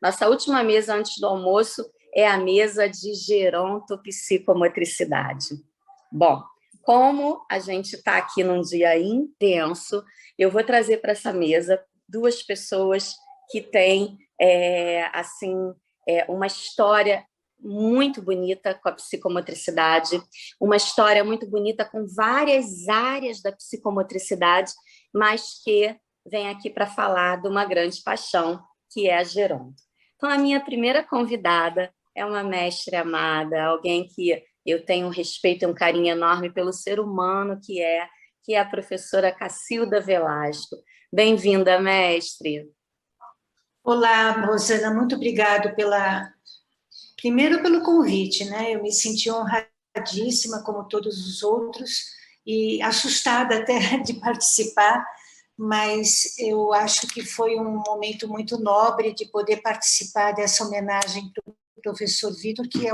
Nossa última mesa antes do almoço é a mesa de gerontopsicomotricidade. Bom, como a gente está aqui num dia intenso, eu vou trazer para essa mesa duas pessoas que têm uma história muito bonita com a psicomotricidade, uma história muito bonita com várias áreas da psicomotricidade, mas que vem aqui para falar de uma grande paixão, que é a geronto. Então, a minha primeira convidada é uma mestre amada, alguém que eu tenho um respeito e um carinho enorme pelo ser humano que é a professora Cacilda Velasco. Bem-vinda, mestre. Olá, Rosana, muito obrigado primeiro pelo convite, né? Eu me senti honradíssima, como todos os outros, e assustada até de participar, mas eu acho que foi um momento muito nobre de poder participar dessa homenagem para o professor Vitor, que é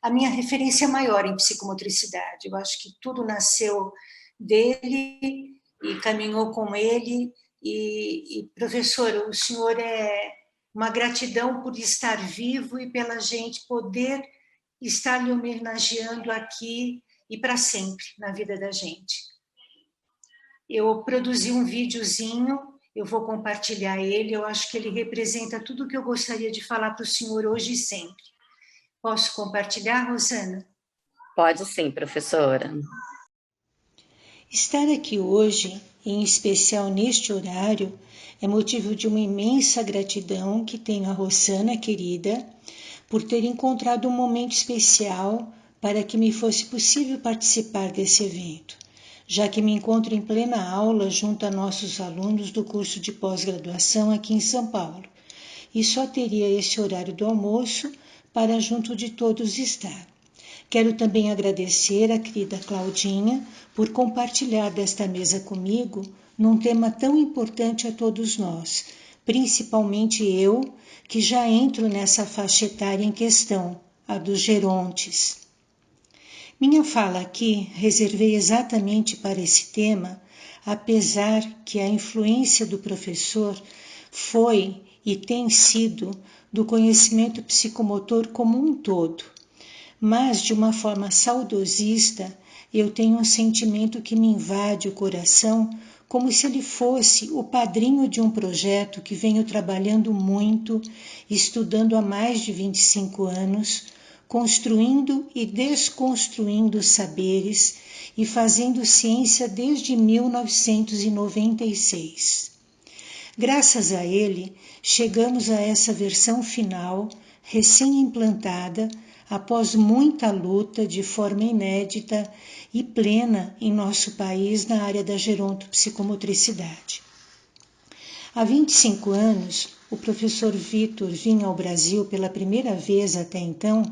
a minha referência maior em psicomotricidade. Eu acho que tudo nasceu dele e caminhou com ele. E professor, o senhor é uma gratidão por estar vivo e pela gente poder estar lhe homenageando aqui e para sempre na vida da gente. Eu produzi um videozinho, eu vou compartilhar ele, eu acho que ele representa tudo o que eu gostaria de falar para o senhor hoje e sempre. Posso compartilhar, Rosana? Pode sim, professora. Estar aqui hoje, em especial neste horário, é motivo de uma imensa gratidão que tenho a Rosana querida por ter encontrado um momento especial para que me fosse possível participar desse evento, já que me encontro em plena aula junto a nossos alunos do curso de pós-graduação aqui em São Paulo, e só teria esse horário do almoço para junto de todos estar. Quero também agradecer a querida Claudinha por compartilhar desta mesa comigo num tema tão importante a todos nós, principalmente eu, que já entro nessa faixa etária em questão, a dos gerontes. Minha fala aqui reservei exatamente para esse tema, apesar que a influência do professor foi e tem sido do conhecimento psicomotor como um todo. Mas, de uma forma saudosista, eu tenho um sentimento que me invade o coração, como se ele fosse o padrinho de um projeto que venho trabalhando muito, estudando há mais de 25 anos, construindo e desconstruindo saberes e fazendo ciência desde 1996. Graças a ele, chegamos a essa versão final, recém-implantada, após muita luta de forma inédita e plena em nosso país na área da gerontopsicomotricidade. Há 25 anos, o professor Vitor vinha ao Brasil pela primeira vez até então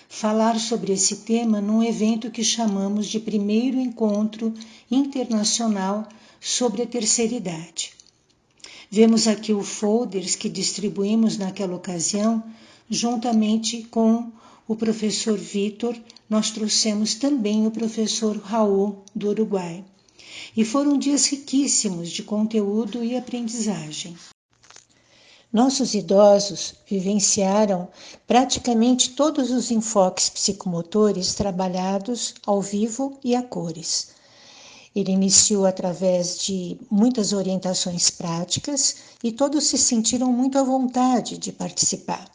falar sobre esse tema num evento que chamamos de Primeiro Encontro Internacional sobre a Terceira Idade. Vemos aqui o folders que distribuímos naquela ocasião, juntamente com o professor Vitor, nós trouxemos também o professor Raul, do Uruguai. E foram dias riquíssimos de conteúdo e aprendizagem. Nossos idosos vivenciaram praticamente todos os enfoques psicomotores trabalhados ao vivo e a cores. Ele iniciou através de muitas orientações práticas e todos se sentiram muito à vontade de participar.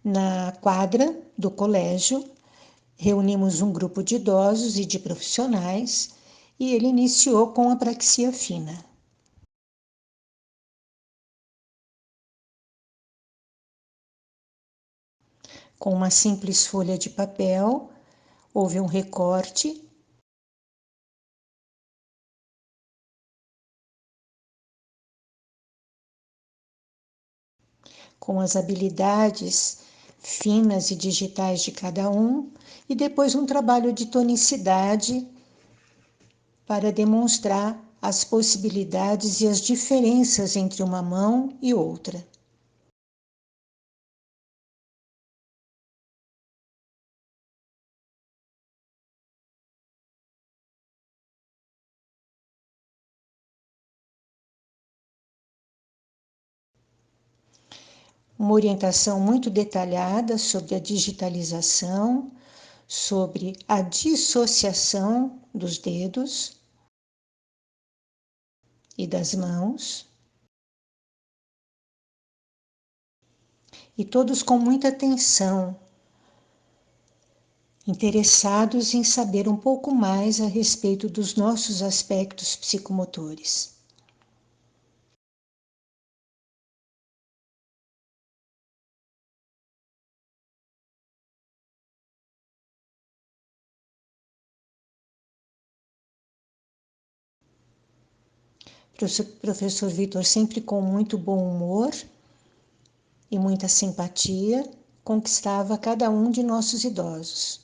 Na quadra do colégio, reunimos um grupo de idosos e de profissionais e ele iniciou com a praxia fina. Com uma simples folha de papel, houve um recorte com as habilidades finas e digitais de cada um, e depois um trabalho de tonicidade para demonstrar as possibilidades e as diferenças entre uma mão e outra. uma orientação muito detalhada sobre a digitalização, sobre a dissociação dos dedos e das mãos, e todos com muita atenção, interessados em saber um pouco mais a respeito dos nossos aspectos psicomotores. Professor Vitor, sempre com muito bom humor e muita simpatia, conquistava cada um de nossos idosos.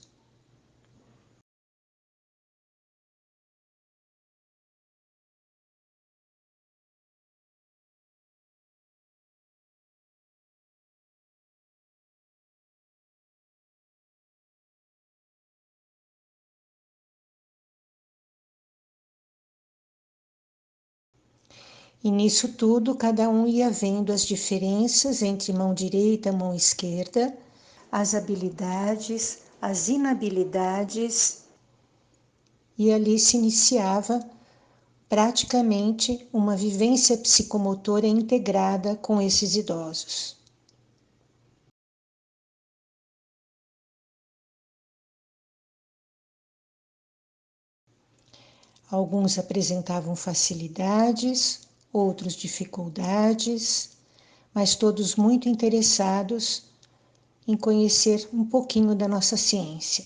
E nisso tudo, cada um ia vendo as diferenças entre mão direita e mão esquerda, as habilidades, as inabilidades, e ali se iniciava praticamente uma vivência psicomotora integrada com esses idosos. Alguns apresentavam facilidades, outros dificuldades, mas todos muito interessados em conhecer um pouquinho da nossa ciência.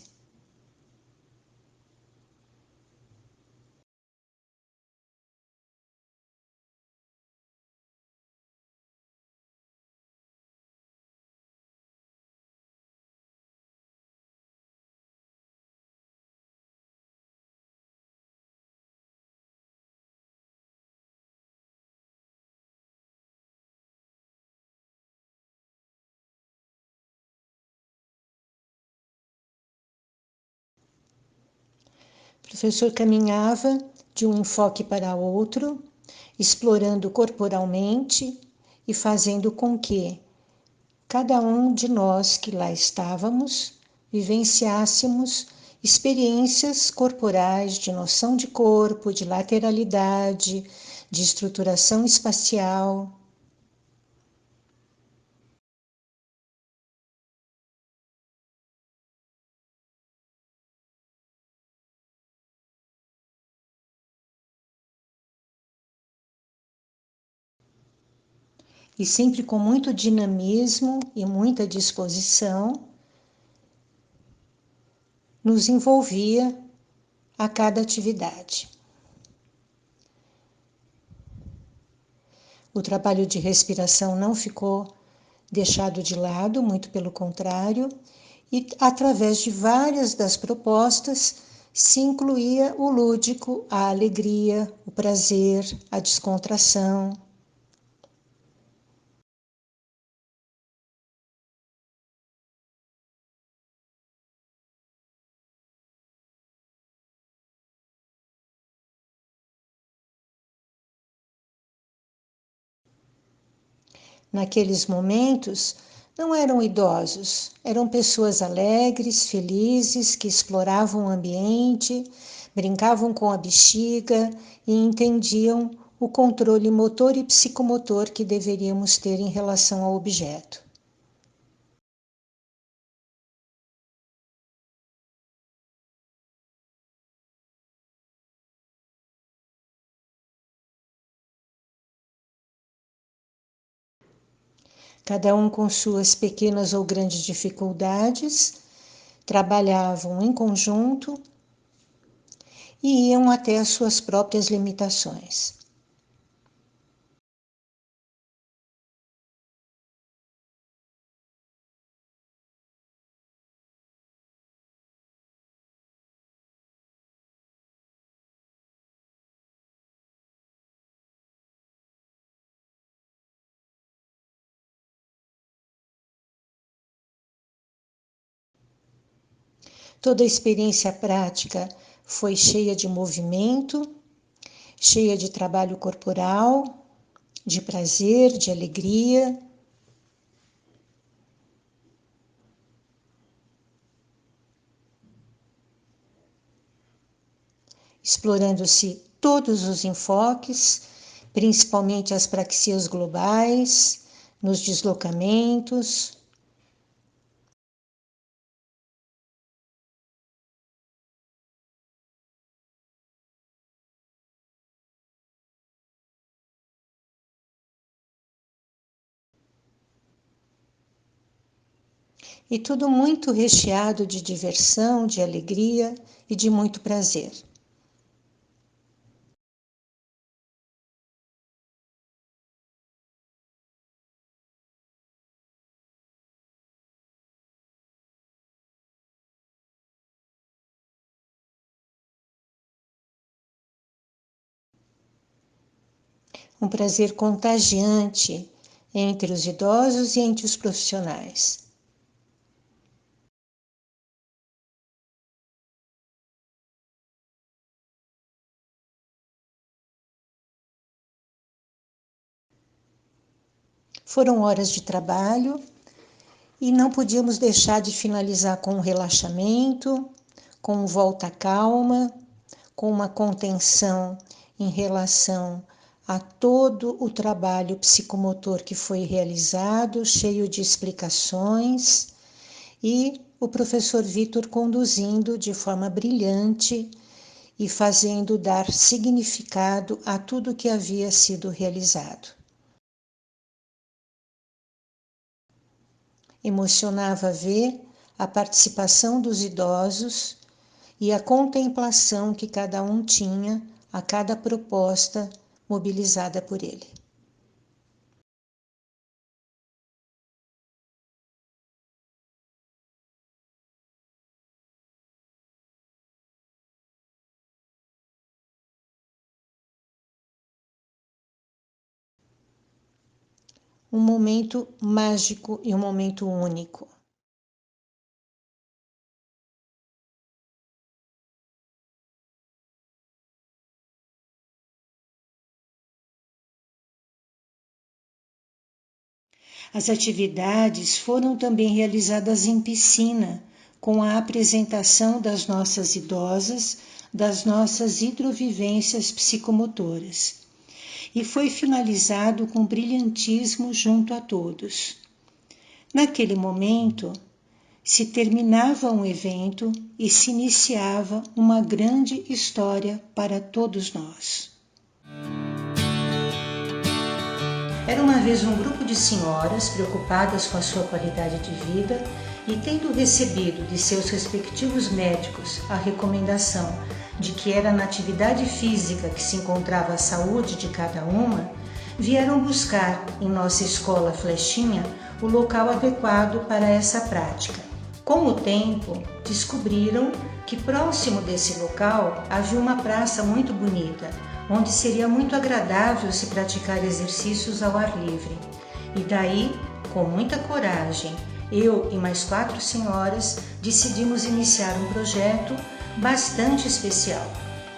O professor caminhava de um enfoque para outro, explorando corporalmente e fazendo com que cada um de nós que lá estávamos vivenciássemos experiências corporais de noção de corpo, de lateralidade, de estruturação espacial. E sempre com muito dinamismo e muita disposição, nos envolvia a cada atividade. O trabalho de respiração não ficou deixado de lado, muito pelo contrário, e através de várias das propostas se incluía o lúdico, a alegria, o prazer, a descontração. Naqueles momentos, não eram idosos, eram pessoas alegres, felizes, que exploravam o ambiente, brincavam com a bexiga e entendiam o controle motor e psicomotor que deveríamos ter em relação ao objeto. Cada um com suas pequenas ou grandes dificuldades, trabalhavam em conjunto e iam até as suas próprias limitações. Toda a experiência prática foi cheia de movimento, cheia de trabalho corporal, de prazer, de alegria. explorando-se todos os enfoques, principalmente as praxias globais, nos deslocamentos. E tudo muito recheado de diversão, de alegria e de muito prazer. Um prazer contagiante entre os idosos e entre os profissionais. Foram horas de trabalho e não podíamos deixar de finalizar com um relaxamento, com volta à calma, com uma contenção em relação a todo o trabalho psicomotor que foi realizado, cheio de explicações, e o professor Vitor conduzindo de forma brilhante e fazendo dar significado a tudo que havia sido realizado. Emocionava ver a participação dos idosos e a contemplação que cada um tinha a cada proposta mobilizada por ele. Um momento mágico e um momento único. As atividades foram também realizadas em piscina, com a apresentação das nossas idosas, das nossas hidrovivências psicomotoras. E foi finalizado com brilhantismo junto a todos. Naquele momento, se terminava um evento e se iniciava uma grande história para todos nós. Era uma vez um grupo de senhoras preocupadas com a sua qualidade de vida e, tendo recebido de seus respectivos médicos a recomendação de que era na atividade física que se encontrava a saúde de cada uma, vieram buscar em nossa escola Flechinha o local adequado para essa prática. Com o tempo, descobriram que próximo desse local havia uma praça muito bonita, onde seria muito agradável se praticar exercícios ao ar livre. E daí, com muita coragem, eu e mais 4 senhoras decidimos iniciar um projeto bastante especial,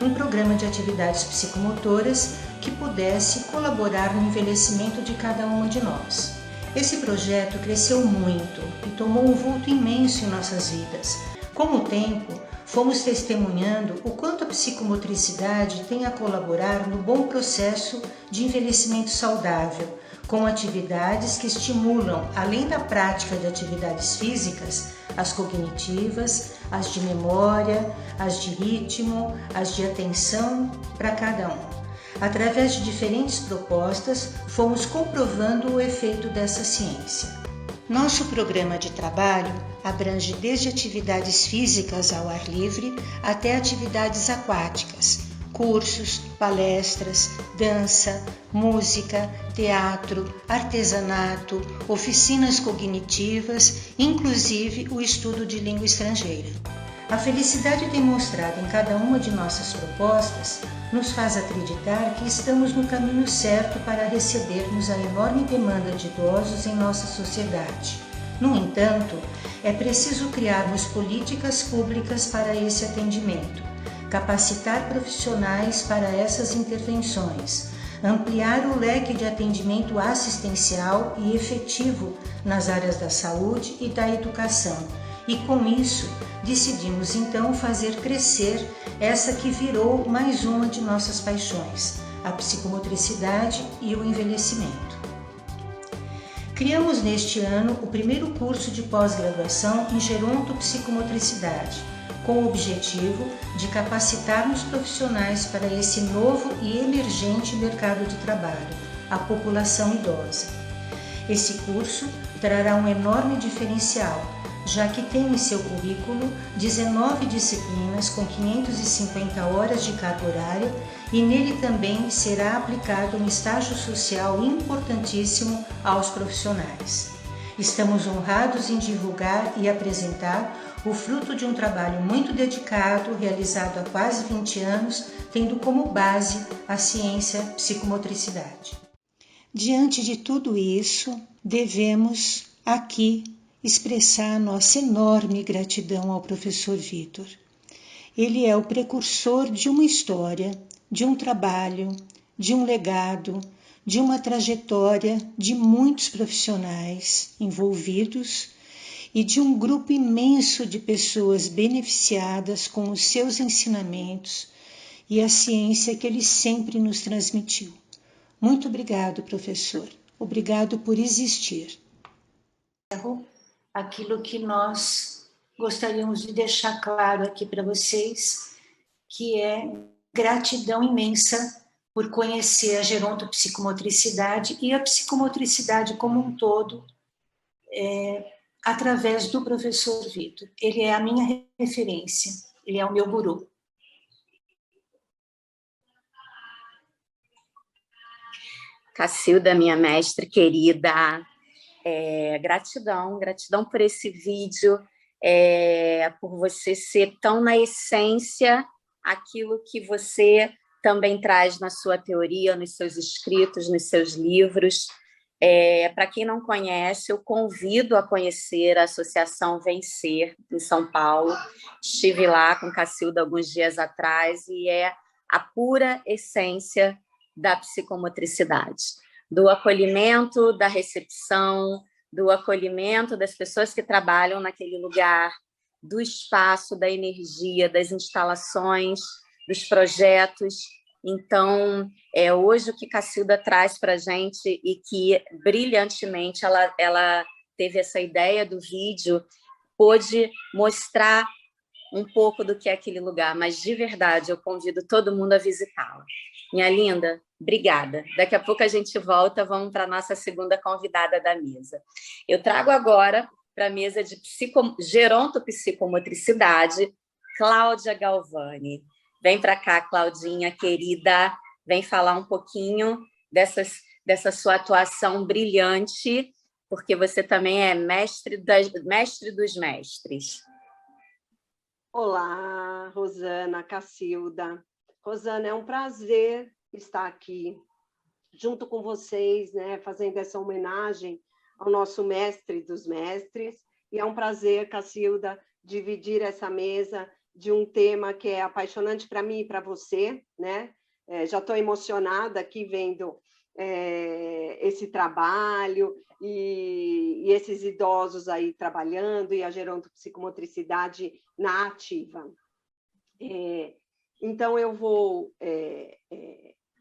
um programa de atividades psicomotoras que pudesse colaborar no envelhecimento de cada uma de nós. Esse projeto cresceu muito e tomou um vulto imenso em nossas vidas. Com o tempo, fomos testemunhando o quanto a psicomotricidade tem a colaborar no bom processo de envelhecimento saudável, com atividades que estimulam, além da prática de atividades físicas, as cognitivas, as de memória, as de ritmo, as de atenção para cada um. Através de diferentes propostas, fomos comprovando o efeito dessa ciência. Nosso programa de trabalho abrange desde atividades físicas ao ar livre até atividades aquáticas, cursos, palestras, dança, música, teatro, artesanato, oficinas cognitivas, inclusive o estudo de língua estrangeira. A felicidade demonstrada em cada uma de nossas propostas nos faz acreditar que estamos no caminho certo para recebermos a enorme demanda de idosos em nossa sociedade. No entanto, é preciso criarmos políticas públicas para esse atendimento, capacitar profissionais para essas intervenções, ampliar o leque de atendimento assistencial e efetivo nas áreas da saúde e da educação, E com isso, decidimos então fazer crescer essa que virou mais uma de nossas paixões, a psicomotricidade e o envelhecimento. Criamos neste ano o primeiro curso de pós-graduação em gerontopsicomotricidade, com o objetivo de capacitarmos profissionais para esse novo e emergente mercado de trabalho, a população idosa. Esse curso trará um enorme diferencial, já que tem em seu currículo 19 disciplinas com 550 horas de carga horária e nele também será aplicado um estágio social importantíssimo aos profissionais. Estamos honrados em divulgar e apresentar o fruto de um trabalho muito dedicado, realizado há quase 20 anos, tendo como base a ciência psicomotricidade. Diante de tudo isso, devemos aqui expressar nossa enorme gratidão ao professor Vitor. Ele é o precursor de uma história, de um trabalho, de um legado, de uma trajetória de muitos profissionais envolvidos e de um grupo imenso de pessoas beneficiadas com os seus ensinamentos e a ciência que ele sempre nos transmitiu. Muito obrigado, professor. Obrigado por existir. Aquilo que nós gostaríamos de deixar claro aqui para vocês, que é gratidão imensa por conhecer a gerontopsicomotricidade e a psicomotricidade como um todo, através do professor Vitor. Ele é a minha referência, ele é o meu guru. Cacilda, minha mestre querida, gratidão por esse vídeo, por você ser tão na essência aquilo que você também traz na sua teoria, nos seus escritos, nos seus livros. Para quem não conhece, eu convido a conhecer a Associação Vencer, em São Paulo. Estive lá com Cacilda alguns dias atrás e é a pura essência da psicomotricidade, do acolhimento, da recepção, do acolhimento das pessoas que trabalham naquele lugar, do espaço, da energia, das instalações, dos projetos. Então, hoje o que Cacilda traz para a gente e que brilhantemente ela teve essa ideia do vídeo, pôde mostrar um pouco do que é aquele lugar, mas de verdade eu convido todo mundo a visitá-la. Minha linda, obrigada. Daqui a pouco a gente volta, vamos para a nossa segunda convidada da mesa. Eu trago agora para a mesa de gerontopsicomotricidade, Cláudia Galvani. Vem para cá, Claudinha, querida, vem falar um pouquinho dessa sua atuação brilhante, porque você também é mestre dos mestres. Olá, Rosana, Cacilda. Rosana, é um prazer estar aqui junto com vocês, né, fazendo essa homenagem ao nosso mestre dos mestres. E é um prazer, Cacilda, dividir essa mesa de um tema que é apaixonante para mim e para você, né? Já estou emocionada aqui vendo esse trabalho e esses idosos aí trabalhando e a gerontopsicomotricidade na ativa. Então, eu vou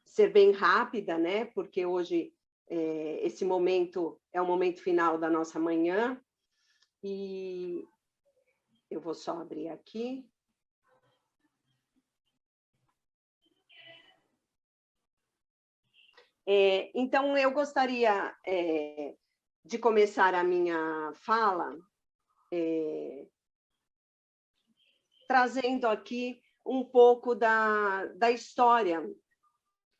ser bem rápida, né? Porque hoje esse momento é o momento final da nossa manhã. E eu vou só abrir aqui. Então, eu gostaria de começar a minha fala trazendo aqui um pouco da história,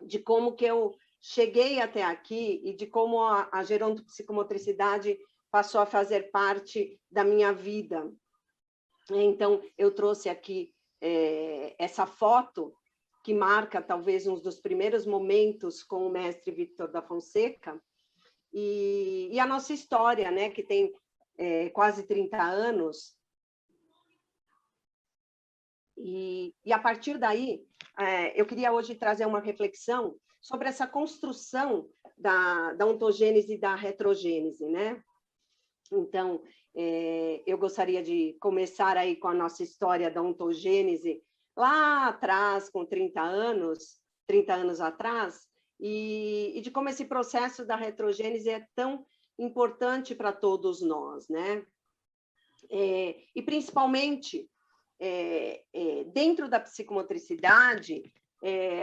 de como que eu cheguei até aqui e de como a gerontopsicomotricidade passou a fazer parte da minha vida. Então, eu trouxe aqui essa foto que marca talvez um dos primeiros momentos com o mestre Vitor da Fonseca, e a nossa história, né, que tem quase 30 anos. E a partir daí, eu queria hoje trazer uma reflexão sobre essa construção da ontogênese e da retrogênese, né? Então, eu gostaria de começar aí com a nossa história da ontogênese, lá atrás, com 30 anos atrás, e de como esse processo da retrogênese é tão importante para todos nós, né? E principalmente dentro da psicomotricidade,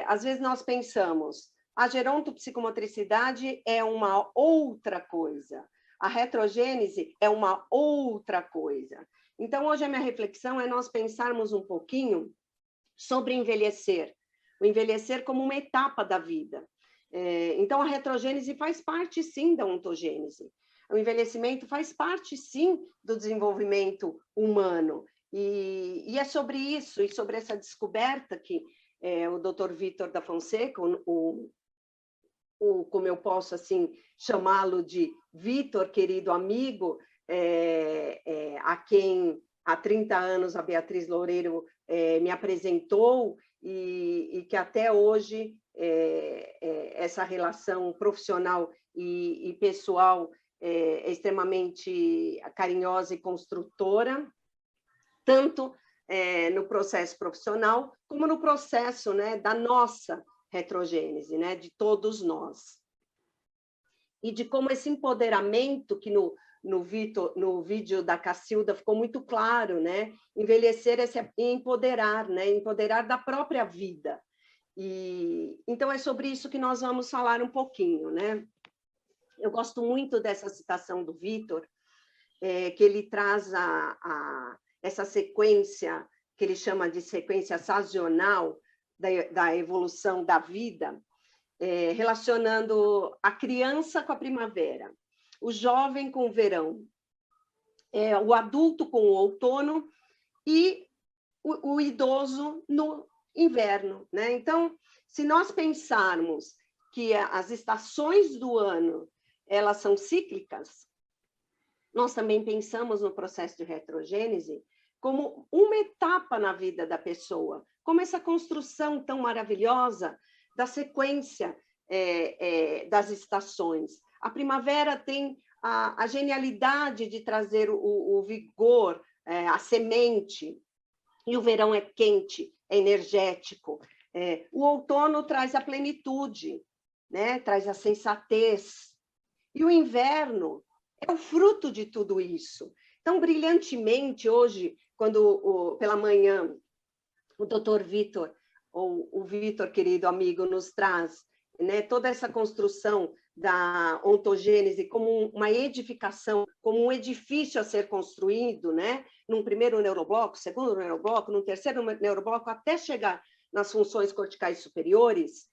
às vezes nós pensamos, a gerontopsicomotricidade é uma outra coisa, a retrogênese é uma outra coisa. Então, hoje a minha reflexão é nós pensarmos um pouquinho sobre envelhecer, o envelhecer como uma etapa da vida. Então, a retrogênese faz parte, sim, da ontogênese. O envelhecimento faz parte, sim, do desenvolvimento humano. E é sobre isso, e sobre essa descoberta que o Dr. Vítor da Fonseca, como eu posso assim chamá-lo de Vítor, querido amigo, a quem há 30 anos a Beatriz Loureiro me apresentou, e que até hoje essa relação profissional e pessoal é extremamente carinhosa e construtora, tanto no processo profissional, como no processo, né, da nossa retrogênese, né, de todos nós. E de como esse empoderamento, que no vídeo da Cacilda ficou muito claro, né, envelhecer é se empoderar, né, empoderar da própria vida. E então é sobre isso que nós vamos falar um pouquinho, né? Eu gosto muito dessa citação do Vítor, que ele traz essa sequência, que ele chama de sequência sazonal da evolução da vida, relacionando a criança com a primavera, o jovem com o verão, o adulto com o outono e o idoso no inverno, né? Então, se nós pensarmos que as estações do ano elas são cíclicas, nós também pensamos no processo de retrogênese como uma etapa na vida da pessoa, como essa construção tão maravilhosa da sequência das estações. A primavera tem a genialidade de trazer o vigor, a semente, e o verão é quente, é energético. O outono traz a plenitude, né? Traz a sensatez. E o inverno é o fruto de tudo isso. Então, brilhantemente, hoje, quando pela manhã o doutor Vítor, ou o Vítor, querido amigo, nos traz, né, toda essa construção da ontogênese como uma edificação, como um edifício a ser construído, né, num primeiro neurobloco, segundo neurobloco, num terceiro neurobloco, até chegar nas funções corticais superiores,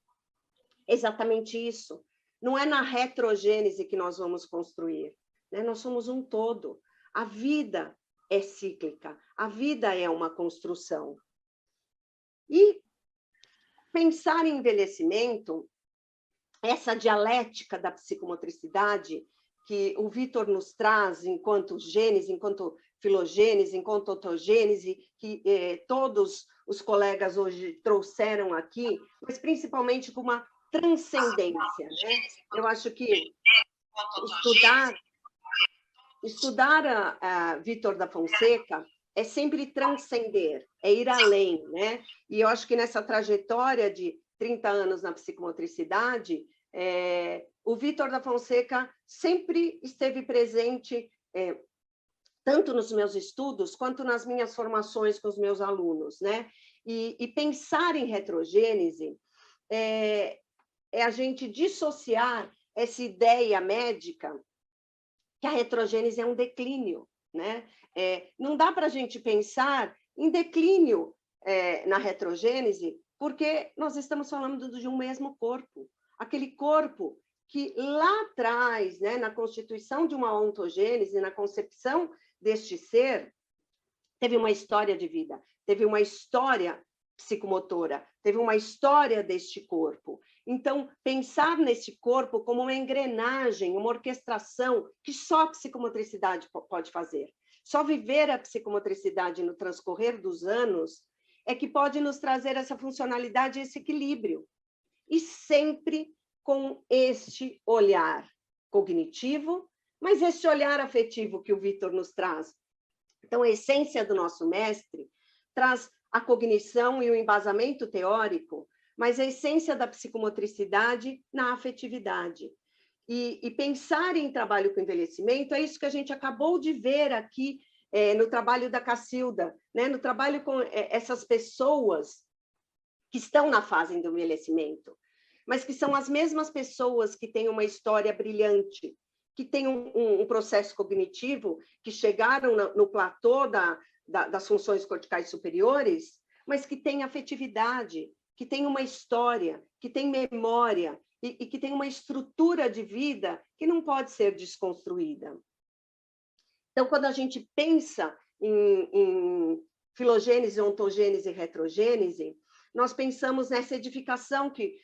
exatamente isso. Não é na retrogênese que nós vamos construir, né? Nós somos um todo. A vida é cíclica, a vida é uma construção. E pensar em envelhecimento, essa dialética da psicomotricidade que o Vítor nos traz enquanto gênese, enquanto filogênese, enquanto ontogênese, que todos os colegas hoje trouxeram aqui, mas principalmente com uma transcendência, né? Eu acho que estudar a Vítor da Fonseca é sempre transcender, é ir além, né? E eu acho que nessa trajetória de 30 anos na psicomotricidade, o Vítor da Fonseca sempre esteve presente, tanto nos meus estudos, quanto nas minhas formações com os meus alunos, né? E pensar em retrogênese é a gente dissociar essa ideia médica que a retrogênese é um declínio, né? Não dá para a gente pensar em declínio na retrogênese, porque nós estamos falando de um mesmo corpo. Aquele corpo que lá atrás, né, na constituição de uma ontogênese, na concepção deste ser, teve uma história de vida, teve uma história psicomotora, teve uma história deste corpo. Então, pensar nesse corpo como uma engrenagem, uma orquestração que só a psicomotricidade pode fazer. Só viver a psicomotricidade no transcorrer dos anos é que pode nos trazer essa funcionalidade, esse equilíbrio. E sempre com este olhar cognitivo, mas esse olhar afetivo que o Vitor nos traz. Então, a essência do nosso mestre traz a cognição e o embasamento teórico, mas a essência da psicomotricidade na afetividade. E pensar em trabalho com envelhecimento é isso que a gente acabou de ver aqui no trabalho da Cacilda, né? No trabalho com essas pessoas que estão na fase do envelhecimento, mas que são as mesmas pessoas que têm uma história brilhante, que têm um processo cognitivo, que chegaram no platô das funções corticais superiores, mas que têm afetividade, que têm uma história, que têm memória, e que têm uma estrutura de vida que não pode ser desconstruída. Então, quando a gente pensa em filogênese, ontogênese e retrogênese, nós pensamos nessa edificação que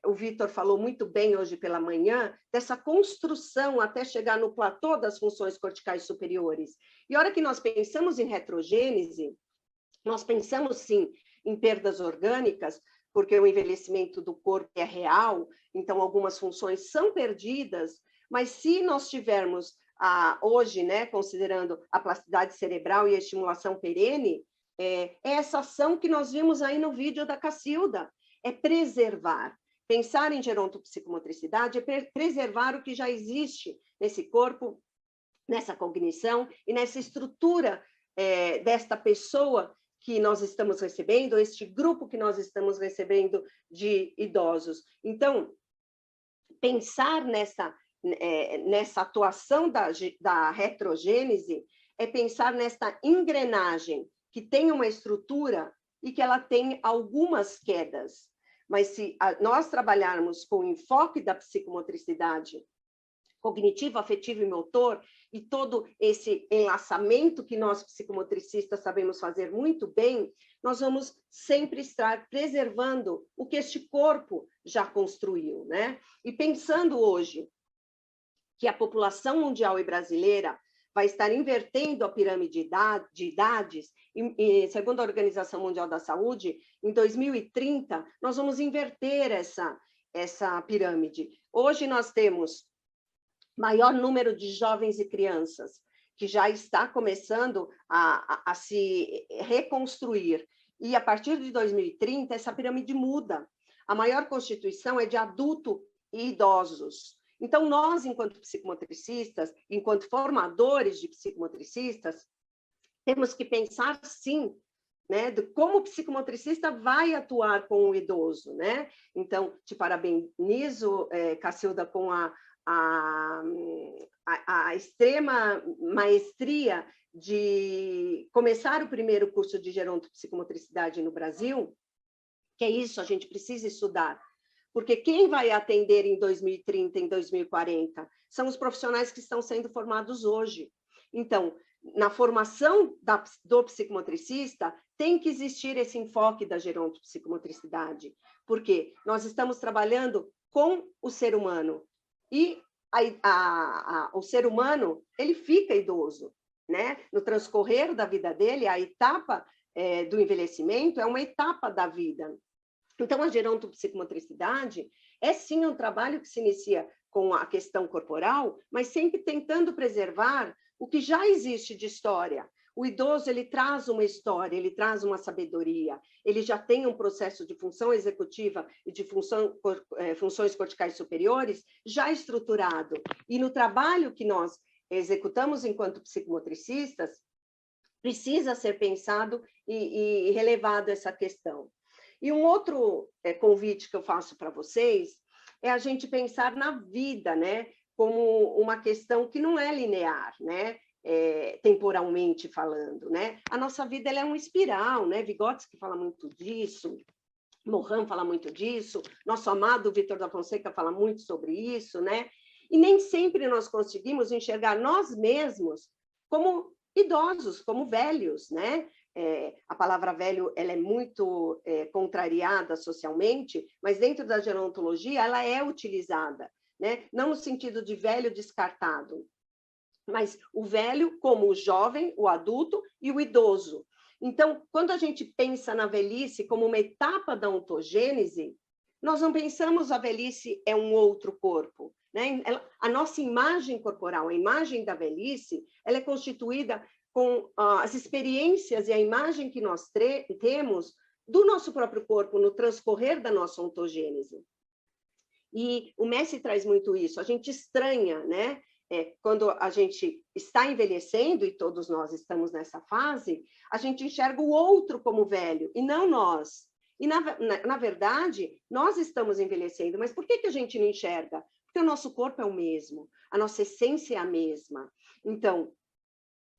o Vitor falou muito bem hoje pela manhã, dessa construção até chegar no platô das funções corticais superiores. E a hora que nós pensamos em retrogênese, nós pensamos, sim, em perdas orgânicas, porque o envelhecimento do corpo é real, então algumas funções são perdidas, mas se nós tivermos hoje, né, considerando a plasticidade cerebral e a estimulação perene, é essa ação que nós vimos aí no vídeo da Cacilda, é preservar. Pensar em gerontopsicomotricidade é preservar o que já existe nesse corpo, nessa cognição e nessa estrutura desta pessoa que nós estamos recebendo, este grupo que nós estamos recebendo de idosos. Então, pensar nessa atuação da retrogênese é pensar nesta engrenagem que tem uma estrutura e que ela tem algumas quedas. Mas se nós trabalharmos com o enfoque da psicomotricidade cognitivo, afetivo e motor, e todo esse enlaçamento que nós psicomotricistas sabemos fazer muito bem, nós vamos sempre estar preservando o que este corpo já construiu, né? E pensando hoje que a população mundial e brasileira vai estar invertendo a pirâmide de idades, e segundo a Organização Mundial da Saúde, em 2030, nós vamos inverter essa pirâmide. Hoje nós temos maior número de jovens e crianças, que já está começando a se reconstruir. E a partir de 2030, essa pirâmide muda. A maior constituição é de adulto e idosos. Então, nós, enquanto psicomotricistas, enquanto formadores de psicomotricistas, temos que pensar, sim, né, de como o psicomotricista vai atuar com o idoso, né? Então, te parabenizo, Cacilda, com a extrema maestria de começar o primeiro curso de gerontopsicomotricidade no Brasil, que é isso, a gente precisa estudar. Porque quem vai atender em 2030, em 2040, são os profissionais que estão sendo formados hoje. Então, na formação do psicomotricista, tem que existir esse enfoque da gerontopsicomotricidade, porque nós estamos trabalhando com o ser humano, e o ser humano, ele fica idoso, né? No transcorrer da vida dele, a etapa do envelhecimento é uma etapa da vida. Então, a gerontopsicomotricidade é, sim, um trabalho que se inicia com a questão corporal, mas sempre tentando preservar o que já existe de história. O idoso, ele traz uma história, ele traz uma sabedoria, ele já tem um processo de função executiva e de funções corticais superiores já estruturado. E no trabalho que nós executamos enquanto psicomotricistas, precisa ser pensado e relevado essa questão. E um outro convite que eu faço para vocês é a gente pensar na vida, né, como uma questão que não é linear, né, temporalmente falando, né? A nossa vida, ela é uma espiral, né? Vygotsky fala muito disso, Morin fala muito disso, nosso amado Vitor da Fonseca fala muito sobre isso, né? E nem sempre nós conseguimos enxergar nós mesmos como idosos, como velhos, né? A palavra velho, ela é muito contrariada socialmente, mas dentro da gerontologia ela é utilizada, né? Não no sentido de velho descartado, mas o velho como o jovem, o adulto e o idoso. Então, quando a gente pensa na velhice como uma etapa da ontogênese, nós não pensamos a velhice é um outro corpo, né? A nossa imagem corporal, a imagem da velhice, ela é constituída com as experiências e a imagem que nós temos do nosso próprio corpo no transcorrer da nossa ontogênese. E o Mestre traz muito isso, a gente estranha, né? Quando a gente está envelhecendo, e todos nós estamos nessa fase, a gente enxerga o outro como velho, e não nós. E, na verdade, nós estamos envelhecendo, mas por que a gente não enxerga? Porque o nosso corpo é o mesmo, a nossa essência é a mesma. Então,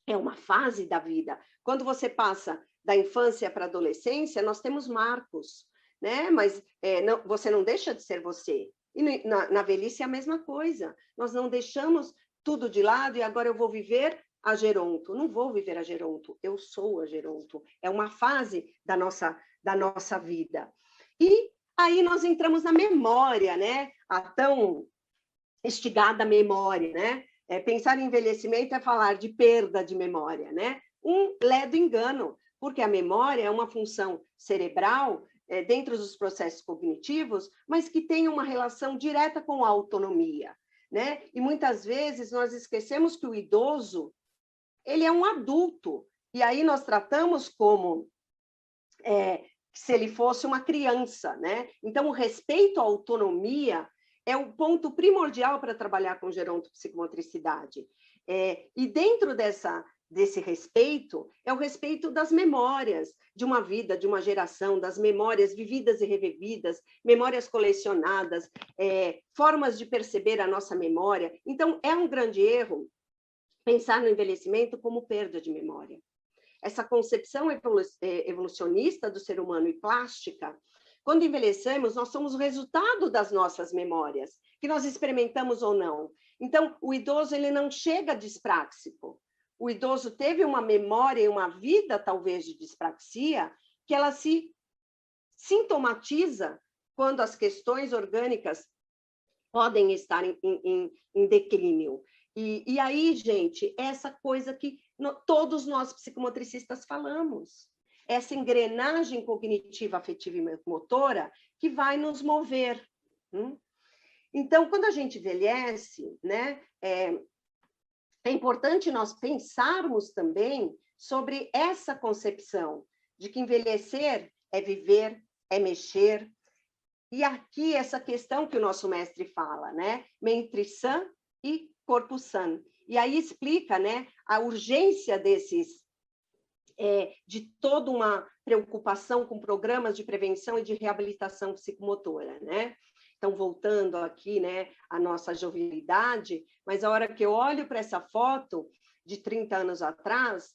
é uma fase da vida. Quando você passa da infância para a adolescência, nós temos marcos, né? Mas você não deixa de ser você. E na velhice é a mesma coisa. Nós não deixamos tudo de lado e agora eu vou viver a geronto. Não vou viver a geronto, eu sou a geronto. É uma fase da nossa vida. E aí nós entramos na memória, né? A tão estigada memória, né? Pensar em envelhecimento é falar de perda de memória, né? Um ledo engano, porque a memória é uma função cerebral dentro dos processos cognitivos, mas que tem uma relação direta com a autonomia, né? E muitas vezes nós esquecemos que o idoso, ele é um adulto, e aí nós tratamos como se ele fosse uma criança, né? Então, o respeito à autonomia é o ponto primordial para trabalhar com gerontopsicomotricidade. E dentro desse respeito, é o respeito das memórias de uma vida, de uma geração, das memórias vividas e revividas, memórias colecionadas, formas de perceber a nossa memória. Então, é um grande erro pensar no envelhecimento como perda de memória. Essa concepção evolucionista do ser humano e plástica, quando envelhecemos, nós somos o resultado das nossas memórias, que nós experimentamos ou não. Então, o idoso ele não chega dispráxico. O idoso teve uma memória e uma vida, talvez, de dispraxia, que ela se sintomatiza quando as questões orgânicas podem estar em declínio. E aí, gente, essa coisa que todos nós psicomotricistas falamos, essa engrenagem cognitiva, afetiva e motora que vai nos mover. Então, quando a gente envelhece, né, é importante nós pensarmos também sobre essa concepção de que envelhecer é viver, é mexer. E aqui essa questão que o nosso mestre fala, né, mente sã e corpo sã. E aí explica, né, a urgência de toda uma preocupação com programas de prevenção e de reabilitação psicomotora, né? Então, voltando aqui, né, a nossa jovialidade, mas a hora que eu olho para essa foto de 30 anos atrás,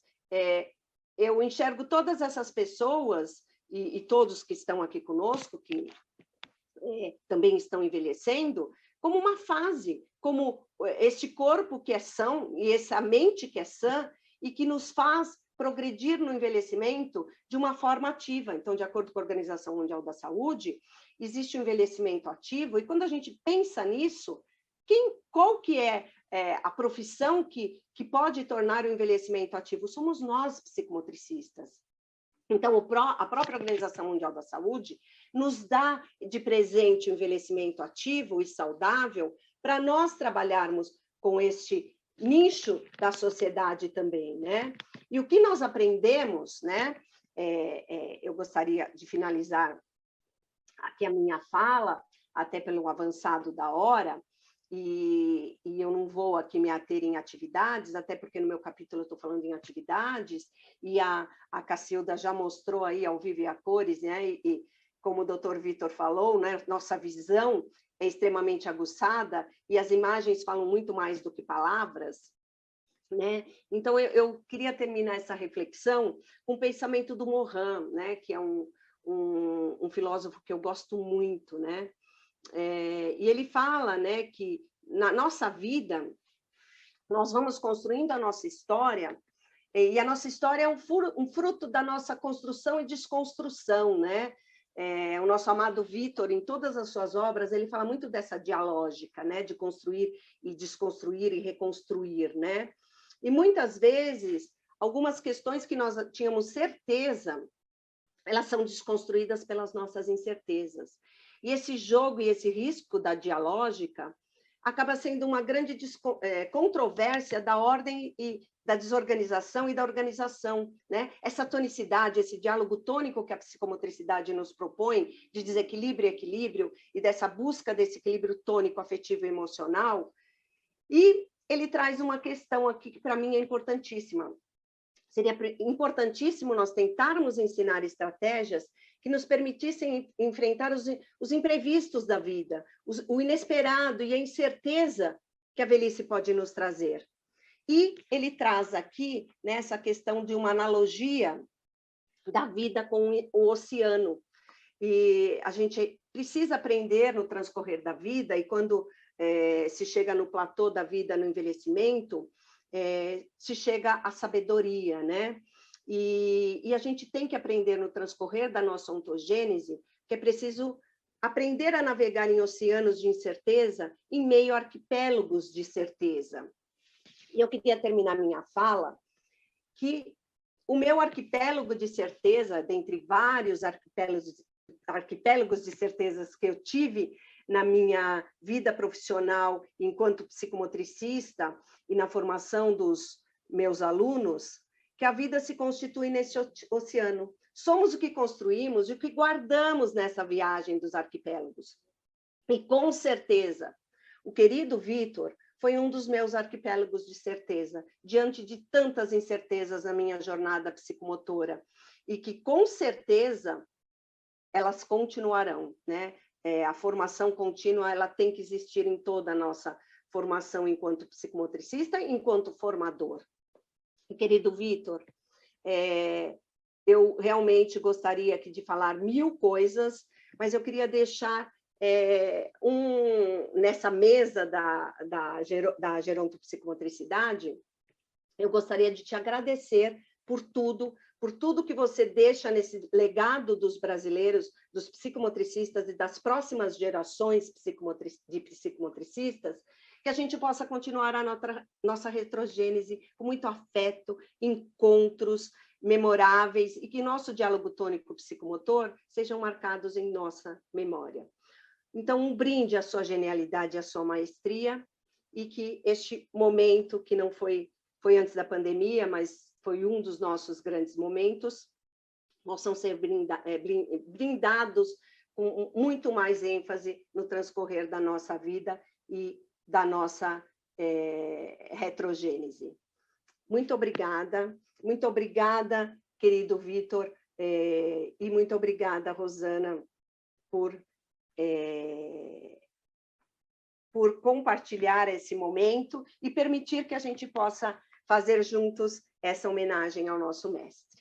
eu enxergo todas essas pessoas e todos que estão aqui conosco, que também estão envelhecendo, como uma fase, como este corpo que é são e essa mente que é sã e que nos faz progredir no envelhecimento de uma forma ativa. Então, de acordo com a Organização Mundial da Saúde, existe um envelhecimento ativo, e quando a gente pensa nisso, qual que é a profissão que pode tornar o envelhecimento ativo? Somos nós, psicomotricistas. Então, a própria Organização Mundial da Saúde nos dá de presente o envelhecimento ativo e saudável para nós trabalharmos com este nicho da sociedade também, né? E o que nós aprendemos, né? Eu gostaria de finalizar aqui a minha fala, até pelo avançado da hora, e eu não vou aqui me ater em atividades, até porque no meu capítulo eu estou falando em atividades, e a Cacilda já mostrou aí ao vivo e a cores, né? E como o doutor Vitor falou, né? Nossa visão é extremamente aguçada, e as imagens falam muito mais do que palavras, né? Então, eu queria terminar essa reflexão com o pensamento do Morin, né? Que é um filósofo que eu gosto muito, né? E ele fala, né, que na nossa vida nós vamos construindo a nossa história, e a nossa história é um fruto da nossa construção e desconstrução, né? O nosso amado Vitor, em todas as suas obras, ele fala muito dessa dialógica, né, de construir e desconstruir e reconstruir, né? E muitas vezes algumas questões que nós tínhamos certeza, elas são desconstruídas pelas nossas incertezas. E esse jogo e esse risco da dialógica acaba sendo uma grande controvérsia da ordem e da desorganização e da organização, né? Essa tonicidade, esse diálogo tônico que a psicomotricidade nos propõe, de desequilíbrio e equilíbrio, e dessa busca desse equilíbrio tônico, afetivo e emocional. E ele traz uma questão aqui que para mim é importantíssima. Seria importantíssimo nós tentarmos ensinar estratégias que nos permitissem enfrentar os imprevistos da vida, o inesperado e a incerteza que a velhice pode nos trazer. E ele traz aqui, né, essa questão de uma analogia da vida com o oceano. E a gente precisa aprender no transcorrer da vida, e quando se chega no platô da vida, no envelhecimento, se chega à sabedoria, né? E a gente tem que aprender no transcorrer da nossa ontogênese, que é preciso aprender a navegar em oceanos de incerteza, em meio a arquipélagos de certeza. E eu queria terminar minha fala que o meu arquipélago de certeza, dentre vários arquipélagos de certezas que eu tive na minha vida profissional enquanto psicomotricista e na formação dos meus alunos, que a vida se constitui nesse oceano. Somos o que construímos e o que guardamos nessa viagem dos arquipélagos. E, com certeza, o querido Vitor foi um dos meus arquipélagos de certeza, diante de tantas incertezas na minha jornada psicomotora, e que, com certeza, elas continuarão, né? A formação contínua, ela tem que existir em toda a nossa formação enquanto psicomotricista, enquanto formador. E, querido Vitor, eu realmente gostaria aqui de falar 1000 coisas, mas eu queria deixar nessa mesa da gerontopsicomotricidade, eu gostaria de te agradecer por tudo que você deixa nesse legado dos brasileiros, dos psicomotricistas e das próximas gerações de psicomotricistas, que a gente possa continuar a nossa retrogênese com muito afeto, encontros memoráveis, e que nosso diálogo tônico psicomotor sejam marcados em nossa memória. Então, um brinde à sua genialidade e à sua maestria, e que este momento, que não foi antes da pandemia, mas foi um dos nossos grandes momentos, possam ser brindados com muito mais ênfase no transcorrer da nossa vida e da nossa retrogênese. Muito obrigada, querido Vitor, e muito obrigada, Rosana, por compartilhar esse momento e permitir que a gente possa fazer juntos essa homenagem ao nosso mestre.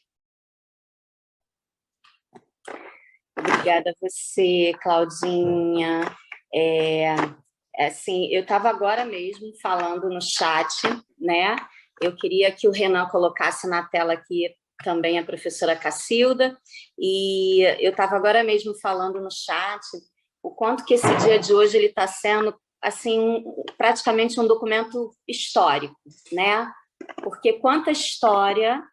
Obrigada a você, Claudinha. Assim, eu estava agora mesmo falando no chat, né? Eu queria que o Renan colocasse na tela aqui também a professora Cacilda, e eu estava agora mesmo falando no chat o quanto que esse dia de hoje ele está sendo assim praticamente um documento histórico, né? Porque quanta história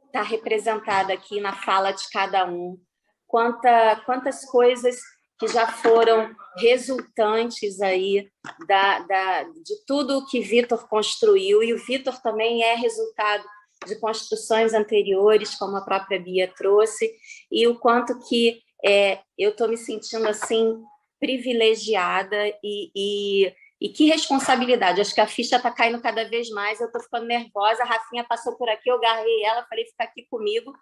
está representada aqui na fala de cada um, quantas coisas que já foram resultantes aí de tudo que Vitor construiu, e o Vitor também é resultado de construções anteriores, como a própria Bia trouxe, e o quanto que eu estou me sentindo assim privilegiada e que responsabilidade. Acho que a ficha está caindo cada vez mais, eu estou ficando nervosa. A Rafinha passou por aqui, eu agarrei ela, falei, fica aqui comigo,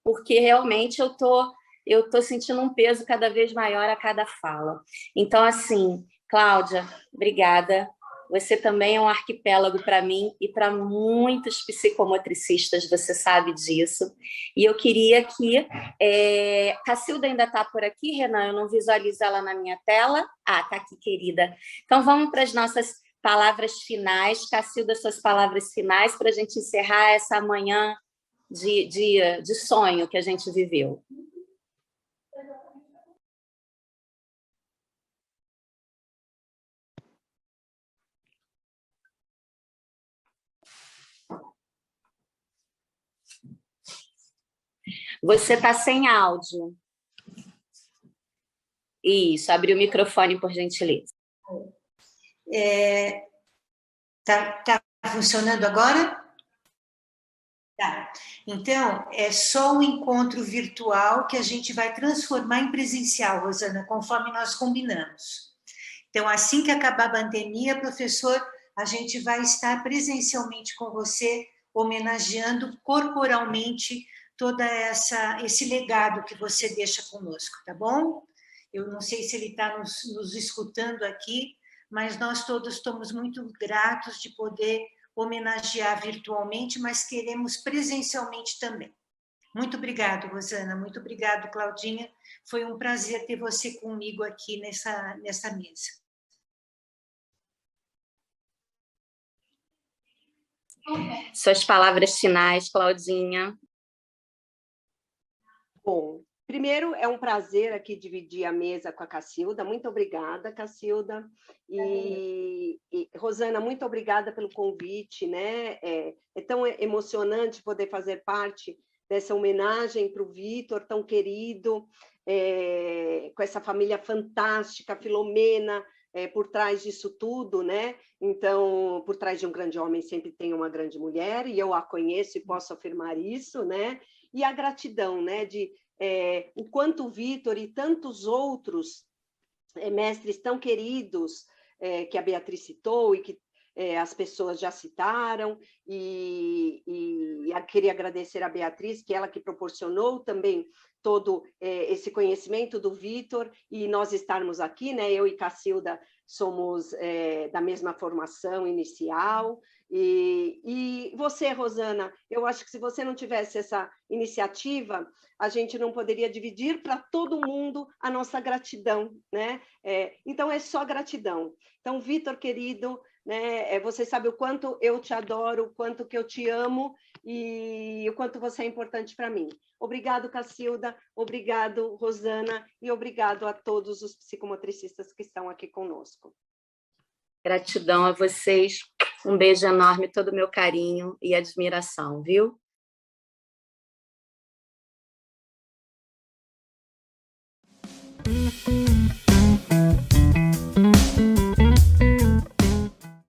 porque realmente eu estou sentindo um peso cada vez maior a cada fala. Então, assim, Cláudia, obrigada. Você também é um arquipélago para mim e para muitos psicomotricistas, você sabe disso. E eu queria que... Cacilda ainda está por aqui, Renan? Eu não visualizo ela na minha tela. Ah, está aqui, querida. Então, vamos para as nossas palavras finais. Cacilda, suas palavras finais para a gente encerrar essa manhã de sonho que a gente viveu. Você está sem áudio. Isso, abre o microfone, por gentileza. Tá funcionando agora? Tá. Então, é só um encontro virtual que a gente vai transformar em presencial, Rosana, conforme nós combinamos. Então, assim que acabar a pandemia, professor, a gente vai estar presencialmente com você, homenageando corporalmente todo esse legado que você deixa conosco, tá bom? Eu não sei se ele está nos escutando aqui, mas nós todos estamos muito gratos de poder homenagear virtualmente, mas queremos presencialmente também. Muito obrigado, Rosana, muito obrigado, Claudinha. Foi um prazer ter você comigo aqui nessa mesa. Suas palavras finais, Claudinha. Bom, primeiro é um prazer aqui dividir a mesa com a Cacilda. Muito obrigada, Cacilda. E Rosana, muito obrigada pelo convite, né? É tão emocionante poder fazer parte dessa homenagem para o Vitor, tão querido, com essa família fantástica, Filomena, por trás disso tudo, né? Então, por trás de um grande homem sempre tem uma grande mulher, e eu a conheço e posso afirmar isso, né? E a gratidão, né? De o quanto o Vitor e tantos outros mestres tão queridos que a Beatriz citou e que as pessoas já citaram, e queria agradecer a Beatriz, que ela que proporcionou também todo esse conhecimento do Vitor, e nós estarmos aqui, né? Eu e Cacilda somos da mesma formação inicial, e você, Rosana, eu acho que se você não tivesse essa iniciativa, a gente não poderia dividir para todo mundo a nossa gratidão, né? Então, é só gratidão. Então, Vitor, querido, né, você sabe o quanto eu te adoro, o quanto que eu te amo e o quanto você é importante para mim. Obrigado, Cacilda, obrigado, Rosana, e obrigado a todos os psicomotricistas que estão aqui conosco. Gratidão a vocês. Um beijo enorme, todo o meu carinho e admiração, viu?